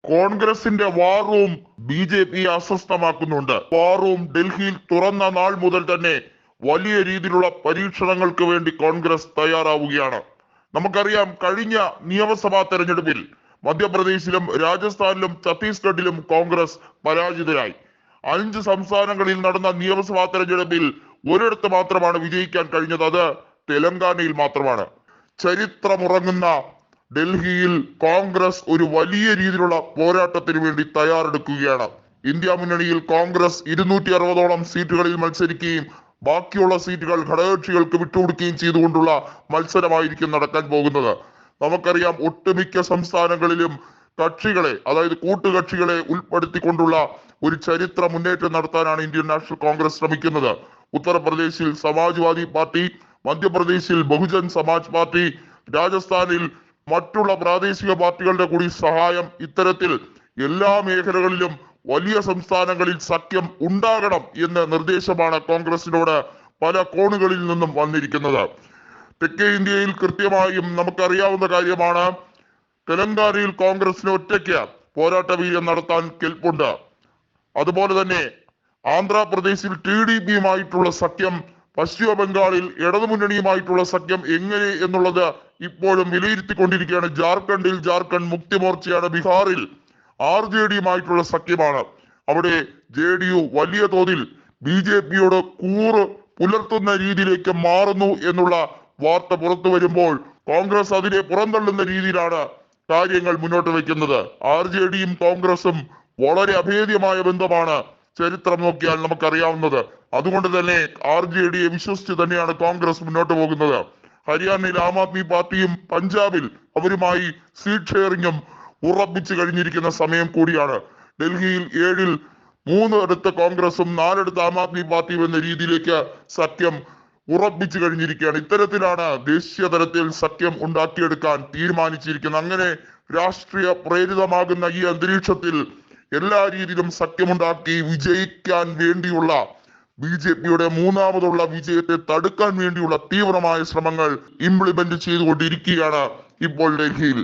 കോൺഗ്രസിന്റെ war room BJP അസ്വസ്ഥമാക്കുന്നുണ്ട്. War room ഡൽഹിയിൽ തുറന്ന നാൾ മുതൽ തന്നെ വലിയ രീതിയിലുള്ള പരീക്ഷണങ്ങൾക്ക് വേണ്ടി കോൺഗ്രസ് തയ്യാറാവുകയാണ്. നമുക്കറിയാം, കഴിഞ്ഞ നിയമസഭാ തെരഞ്ഞെടുപ്പിൽ മധ്യപ്രദേശിലും രാജസ്ഥാനിലും ഛത്തീസ്ഗഡിലും കോൺഗ്രസ് പരാജിതരായി. 5 സംസ്ഥാനങ്ങളിൽ നടന്ന നിയമസഭാ തെരഞ്ഞെടുപ്പിൽ ഒരിടത്ത് മാത്രമാണ് വിജയിക്കാൻ കഴിഞ്ഞത്. അത് തെലങ്കാനയിൽ മാത്രമാണ്. ചരിത്രമുറങ്ങുന്ന ഡൽഹിയിൽ കോൺഗ്രസ് ഒരു വലിയ രീതിയിലുള്ള പോരാട്ടത്തിന് വേണ്ടി തയ്യാറെടുക്കുകയാണ്. ഇന്ത്യ മുന്നണിയിൽ കോൺഗ്രസ് 260ഓളം സീറ്റുകളിൽ മത്സരിക്കുകയും ബാക്കിയുള്ള സീറ്റുകൾ ഘടകകക്ഷികൾക്ക് വിട്ടുകൊടുക്കുകയും ചെയ്തുകൊണ്ടുള്ള മത്സരമായിരിക്കും നടക്കാൻ പോകുന്നത്. നമുക്കറിയാം, ഒട്ടുമിക്ക സംസ്ഥാനങ്ങളിലും കക്ഷികളെ, അതായത് കൂട്ടുകക്ഷികളെ ഉൾപ്പെടുത്തിക്കൊണ്ടുള്ള ഒരു ചരിത്ര മുന്നേറ്റം നടത്താനാണ് ഇന്ത്യൻ നാഷണൽ കോൺഗ്രസ് ശ്രമിക്കുന്നത്. ഉത്തർപ്രദേശിൽ സമാജ്വാദി പാർട്ടി, മധ്യപ്രദേശിൽ ബഹുജൻ സമാജ് പാർട്ടി, രാജസ്ഥാനിൽ മറ്റുള്ള പ്രാദേശിക പാർട്ടികളുടെ കൂടി സഹായം, ഇത്തരത്തിൽ എല്ലാ മേഖലകളിലും വലിയ സംസ്ഥാനങ്ങളിൽ സഖ്യം ഉണ്ടാകണം എന്ന നിർദ്ദേശമാണ് കോൺഗ്രസിനോട് പല കോണുകളിൽ നിന്നും വന്നിരിക്കുന്നത്. തെക്കേ ഇന്ത്യയിൽ കൃത്യമായും നമുക്കറിയാവുന്ന കാര്യമാണ്, തെലങ്കാനയിൽ കോൺഗ്രസിന് ഒറ്റയ്ക്ക് പോരാട്ട വീര്യം നടത്താൻ കെൽപ്പുണ്ട്. അതുപോലെ തന്നെ ആന്ധ്രാപ്രദേശിൽ TDPയുമായിട്ടുള്ള സഖ്യം, പശ്ചിമ ബംഗാളിൽ ഇടതുമുന്നണിയുമായിട്ടുള്ള സഖ്യം എങ്ങനെ എന്നുള്ളത് ഇപ്പോഴും വിലയിരുത്തിക്കൊണ്ടിരിക്കുകയാണ്. ജാർഖണ്ഡ് മുക്തി മോർച്ചയാണ്. ബീഹാറിൽ RJDയുമായിട്ടുള്ള സഖ്യമാണ്. അവിടെ JDU വലിയ തോതിൽ BJPയോട് കൂറ് പുലർത്തുന്ന രീതിയിലേക്ക് മാറുന്നു എന്നുള്ള വാർത്ത പുറത്തു വരുമ്പോൾ കോൺഗ്രസ് അതിനെ പുറന്തള്ളുന്ന രീതിയിലാണ് കാര്യങ്ങൾ മുന്നോട്ട് വയ്ക്കുന്നത്. RJDയും കോൺഗ്രസും വളരെ അഭേദ്യമായ ബന്ധമാണ് ചരിത്രം നോക്കിയാൽ നമുക്കറിയാവുന്നത്. അതുകൊണ്ട് തന്നെ RJDയെ വിശ്വസിച്ച് തന്നെയാണ് കോൺഗ്രസ് മുന്നോട്ട് പോകുന്നത്. ഹരിയാനയിൽ ആം ആദ്മി പാർട്ടിയും പഞ്ചാബിൽ അവരുമായി സീറ്റ് ഷെയറിങ്ങും ഉറപ്പിച്ചു കഴിഞ്ഞിരിക്കുന്ന സമയം കൂടിയാണ്. ഡൽഹിയിൽ 7-ൽ 3 കോൺഗ്രസും 4 ആം ആദ്മി പാർട്ടിയും എന്ന രീതിയിലേക്ക് സഖ്യം ഉറപ്പിച്ചു കഴിഞ്ഞിരിക്കുകയാണ്. ഇത്തരത്തിലാണ് ദേശീയ തലത്തിൽ സഖ്യം ഉണ്ടാക്കിയെടുക്കാൻ തീരുമാനിച്ചിരിക്കുന്നത്. അങ്ങനെ രാഷ്ട്രീയ പ്രേരിതമാകുന്ന ഈ അന്തരീക്ഷത്തിൽ എല്ലാ രീതിയിലും സഖ്യമുണ്ടാക്കി വിജയിക്കാൻ വേണ്ടിയുള്ള BJPയുടെ മൂന്നാമതുള്ള വിജയത്തെ തടുക്കാൻ വേണ്ടിയുള്ള തീവ്രമായ ശ്രമങ്ങൾ ഇംപ്ലിമെന്റ് ചെയ്തുകൊണ്ടിരിക്കുകയാണ് ഇപ്പോൾ ഡൽഹിയിൽ.